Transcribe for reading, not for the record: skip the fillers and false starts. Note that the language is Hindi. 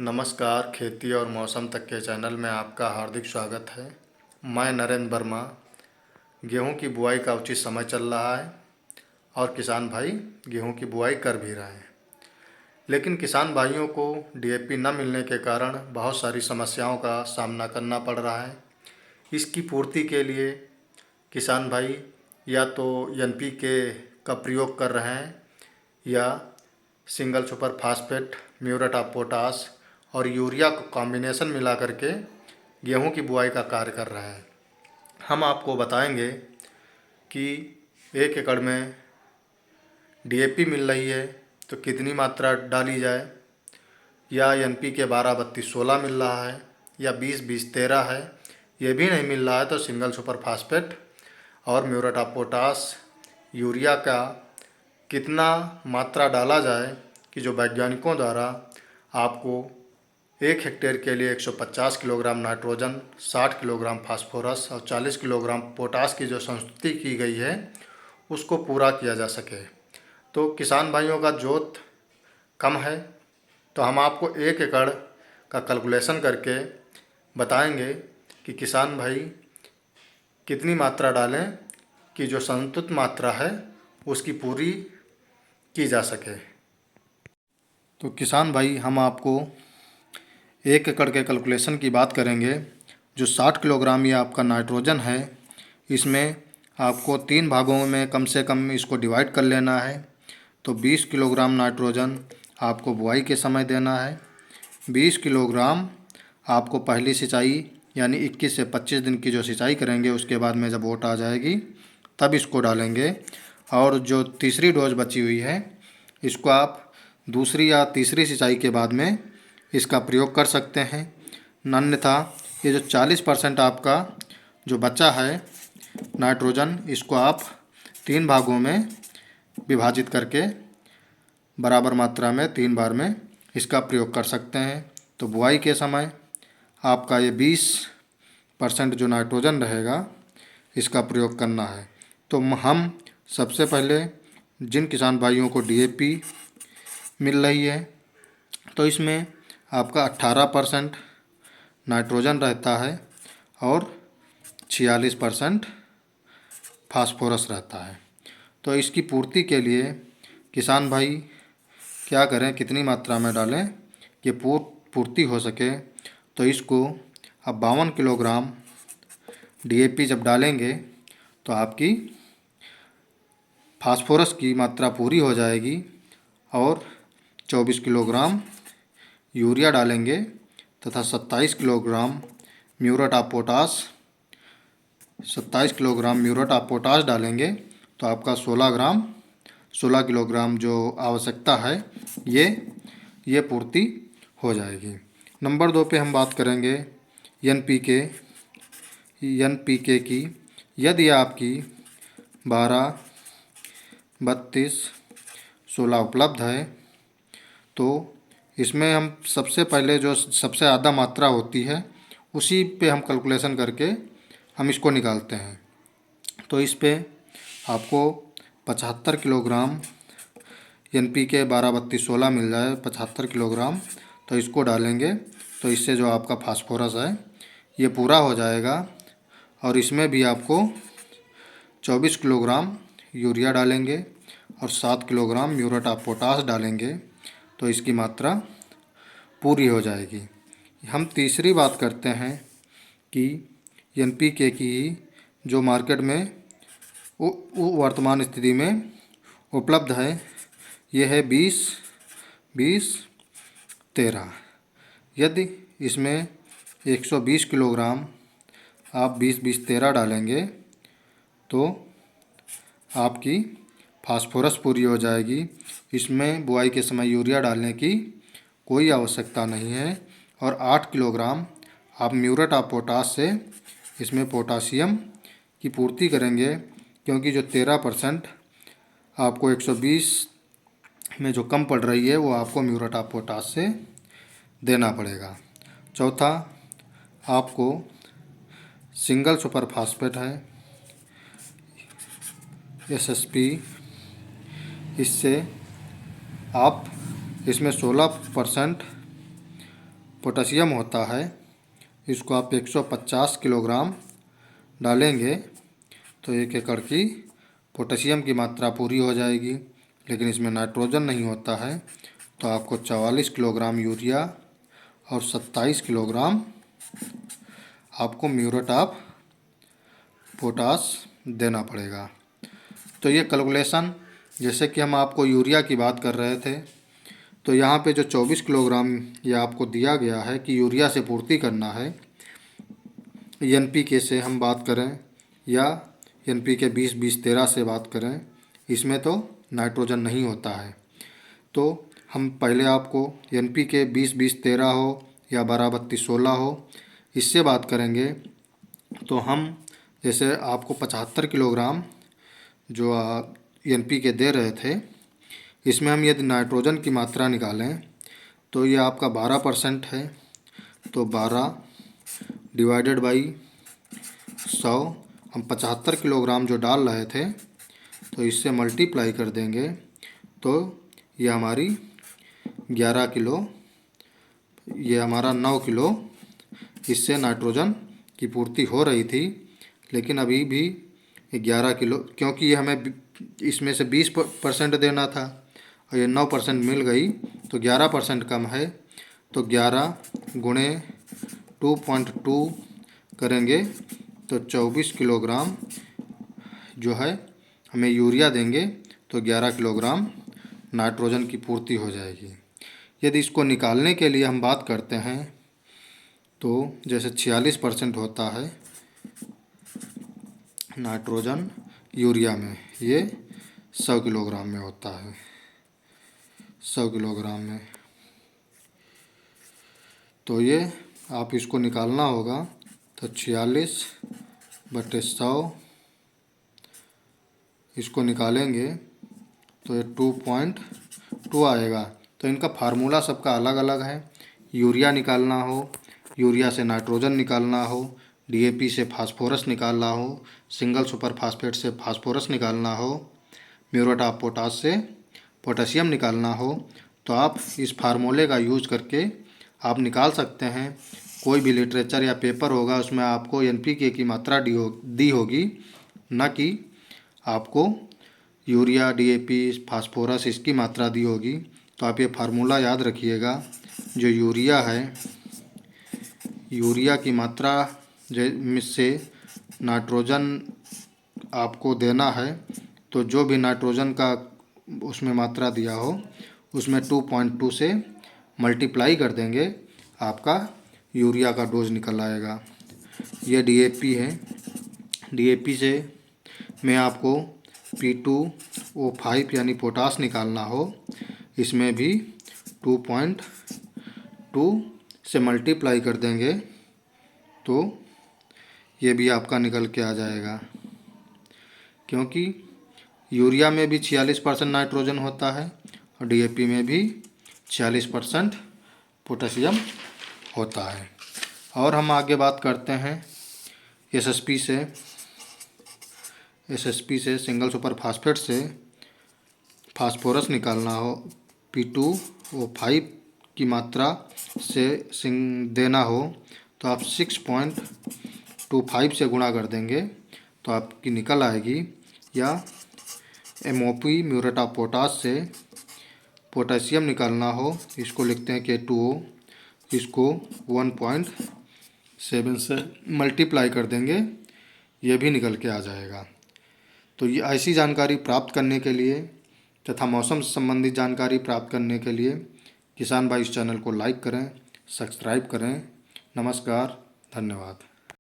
नमस्कार, खेती और मौसम तक के चैनल में आपका हार्दिक स्वागत है। मैं नरेंद्र वर्मा। गेहूं की बुआई का उचित समय चल रहा है और किसान भाई गेहूं की बुआई कर भी रहे हैं। लेकिन किसान भाइयों को डीएपी न मिलने के कारण बहुत सारी समस्याओं का सामना करना पड़ रहा है। इसकी पूर्ति के लिए किसान भाई या तो एनपीके का प्रयोग कर रहे हैं या single super phosphate, muriate of potash और यूरिया को कॉम्बिनेशन मिला करके गेहूं की बुआई का कार्य कर रहे हैं। हम आपको बताएंगे कि 1 एकड़ में डीएपी मिल रही है तो कितनी मात्रा डाली जाए, या एनपीके 12-32-16 मिल रहा है या 20-20-13 है, ये भी नहीं मिल रहा है तो सिंगल सुपर फास्फेट और म्यूरेट ऑफ पोटाश, यूरिया का कितना मात्रा डाला जाए कि जो वैज्ञानिकों द्वारा आपको 1 हेक्टेयर के लिए 150 किलोग्राम नाइट्रोजन, 60 किलोग्राम फास्फोरस और 40 किलोग्राम पोटाश की जो संस्तुति की गई है उसको पूरा किया जा सके। तो किसान भाइयों का जोत कम है तो हम आपको 1 एकड़ का कैलकुलेशन करके बताएंगे कि किसान भाई कितनी मात्रा डालें कि जो संतुलित मात्रा है उसकी पूरी की जा सके। तो किसान भाई हम आपको 1 एकड़ के कैलकुलेशन की बात करेंगे। जो 60 किलोग्राम ये आपका नाइट्रोजन है, इसमें आपको 3 भागों में कम से कम इसको डिवाइड कर लेना है। तो 20 किलोग्राम नाइट्रोजन आपको बुआई के समय देना है। 20 किलोग्राम आपको पहली सिंचाई यानी 21 से 25 दिन की जो सिंचाई करेंगे उसके बाद में जब ओट आ जाएगी तब इसको डालेंगे। और जो तीसरी डोज बची हुई है इसको आप दूसरी या तीसरी सिंचाई के बाद में इसका प्रयोग कर सकते हैं। अन्यथा ये जो 40% आपका जो बचा है नाइट्रोजन, इसको आप 3 भागों में विभाजित करके बराबर मात्रा में 3 बार में इसका प्रयोग कर सकते हैं। तो बुआई के समय आपका ये 20% जो नाइट्रोजन रहेगा इसका प्रयोग करना है। तो हम सबसे पहले जिन किसान भाइयों को डीएपी मिल रही है तो इसमें आपका 18% नाइट्रोजन रहता है और 46% फास्फोरस रहता है। तो इसकी पूर्ति के लिए किसान भाई क्या करें, कितनी मात्रा में डालें कि पूर्ति हो सके। तो इसको अब 52 किलोग्राम डीएपी जब डालेंगे तो आपकी फास्फोरस की मात्रा पूरी हो जाएगी और 24 किलोग्राम यूरिया डालेंगे तथा 27 kilogram muriate of potash 27 kilogram muriate of potash डालेंगे तो आपका 16 किलोग्राम जो आवश्यकता है ये पूर्ति हो जाएगी। नंबर 2 पे हम बात करेंगे एनपीके की। यदि आपकी 12, 32, 16 उपलब्ध है तो इसमें हम सबसे पहले जो सबसे ज़्यादा मात्रा होती है उसी पे हम कैलकुलेशन करके हम इसको निकालते हैं। तो इस पे आपको 75 किलोग्राम एनपीके 12-32-16 मिल जाए, 75 किलोग्राम, तो इसको डालेंगे तो इससे जो आपका फास्फोरस है ये पूरा हो जाएगा। और इसमें भी आपको 24 किलोग्राम यूरिया डालेंगे और 7 किलोग्राम म्यूरेट ऑफ पोटाश डालेंगे तो इसकी मात्रा पूरी हो जाएगी। हम तीसरी बात करते हैं कि एनपीके की जो मार्केट में वर्तमान स्थिति में उपलब्ध है ये है 20-20-13। यदि इसमें 120 किलोग्राम आप 20-20-13 डालेंगे तो आपकी फास्फोरस पूरी हो जाएगी। इसमें बुआई के समय यूरिया डालने की कोई आवश्यकता नहीं है। और 8 किलोग्राम आप म्यूरेट ऑफ पोटाश से इसमें पोटासियम की पूर्ति करेंगे, क्योंकि जो 13% आपको 120 में जो कम पड़ रही है वो आपको म्यूरेट ऑफ पोटाश से देना पड़ेगा। चौथा आपको सिंगल सुपर फास्फेट है एसएसपी, इससे आप इसमें 16% पोटेशियम होता है, इसको आप 150 किलोग्राम डालेंगे तो 1 एकड़ की पोटेशियम की मात्रा पूरी हो जाएगी। लेकिन इसमें नाइट्रोजन नहीं होता है, तो आपको 44 किलोग्राम यूरिया और 27 किलोग्राम आपको म्यूरेट ऑफ पोटाश देना पड़ेगा। तो ये कैलकुलेशन, जैसे कि हम आपको यूरिया की बात कर रहे थे, तो यहाँ पे जो 24 किलोग्राम ये आपको दिया गया है कि यूरिया से पूर्ति करना है। NPK से हम बात करें या NPK 20-20-13 से बात करें, इसमें तो नाइट्रोजन नहीं होता है। तो हम पहले आपको NPK 20-20-13 हो या 12-32-16 हो, इससे बात करेंगे। तो हम जैसे आपको 75 किलोग्राम जो NPK दे रहे थे, इसमें हम यदि नाइट्रोजन की मात्रा निकालें तो ये आपका 12% है। तो 12 डिवाइडेड बाई 100, हम 75 किलोग्राम जो डाल रहे थे तो इससे मल्टीप्लाई कर देंगे तो ये हमारी 11 किलो, ये हमारा 9 किलो इससे नाइट्रोजन की पूर्ति हो रही थी। लेकिन अभी भी 11 किलो, क्योंकि ये हमें इसमें से 20% देना था और ये 9% मिल गई, तो 11% कम है। तो 11 गुणे 2.2 करेंगे तो 24 किलोग्राम जो है हमें यूरिया देंगे, तो 11 किलोग्राम नाइट्रोजन की पूर्ति हो जाएगी। यदि इसको निकालने के लिए हम बात करते हैं तो जैसे 46% होता है नाइट्रोजन यूरिया में, ये 100 किलोग्राम में होता है, 100 किलोग्राम में। तो ये आप इसको निकालना होगा, तो 46/100 इसको निकालेंगे तो ये 2.2 आएगा। तो इनका फार्मूला सबका अलग अलग है। यूरिया निकालना हो, यूरिया से नाइट्रोजन निकालना हो, DAP से फास्फोरस निकालना हो, सिंगल सुपर फास्फेट से फास्फोरस निकालना हो, म्यूरेट ऑफ पोटाश से पोटेशियम निकालना हो, तो आप इस फार्मूले का यूज करके आप निकाल सकते हैं। कोई भी लिटरेचर या पेपर होगा उसमें आपको NPK की मात्रा दी होगी, न कि आपको यूरिया, DAP, फास्फोरस इसकी मात्रा दी होगी। तो आप ये फार्मूला याद रखिएगा। जो यूरिया है, यूरिया की मात्रा से नाइट्रोजन आपको देना है, तो जो भी नाइट्रोजन का उसमें मात्रा दिया हो उसमें 2.2 से मल्टीप्लाई कर देंगे, आपका यूरिया का डोज निकल आएगा। ये DAP है, DAP से में आपको P2O5 यानी पोटास निकालना हो, इसमें भी 2.2 से मल्टीप्लाई कर देंगे तो ये भी आपका निकल के आ जाएगा। क्योंकि यूरिया में भी 46% नाइट्रोजन होता है और DAP में भी 46% पोटेशियम होता है। और हम आगे बात करते हैं SSP से सिंगल सुपर फास्फेट से फास्फोरस निकालना हो, P2O5 की मात्रा से देना हो, तो आप 6.25 से गुणा कर देंगे तो आपकी निकल आएगी। या MOP म्यूरेट ऑफ पोटाश से पोटेशियम निकालना हो, इसको लिखते हैं K2O, इसको 1.7 से मल्टीप्लाई कर देंगे, ये भी निकल के आ जाएगा। तो ये ऐसी जानकारी प्राप्त करने के लिए तथा मौसम संबंधी जानकारी प्राप्त करने के लिए किसान भाई इस चैनल को लाइक करें, सब्सक्राइब करें। नमस्कार, धन्यवाद।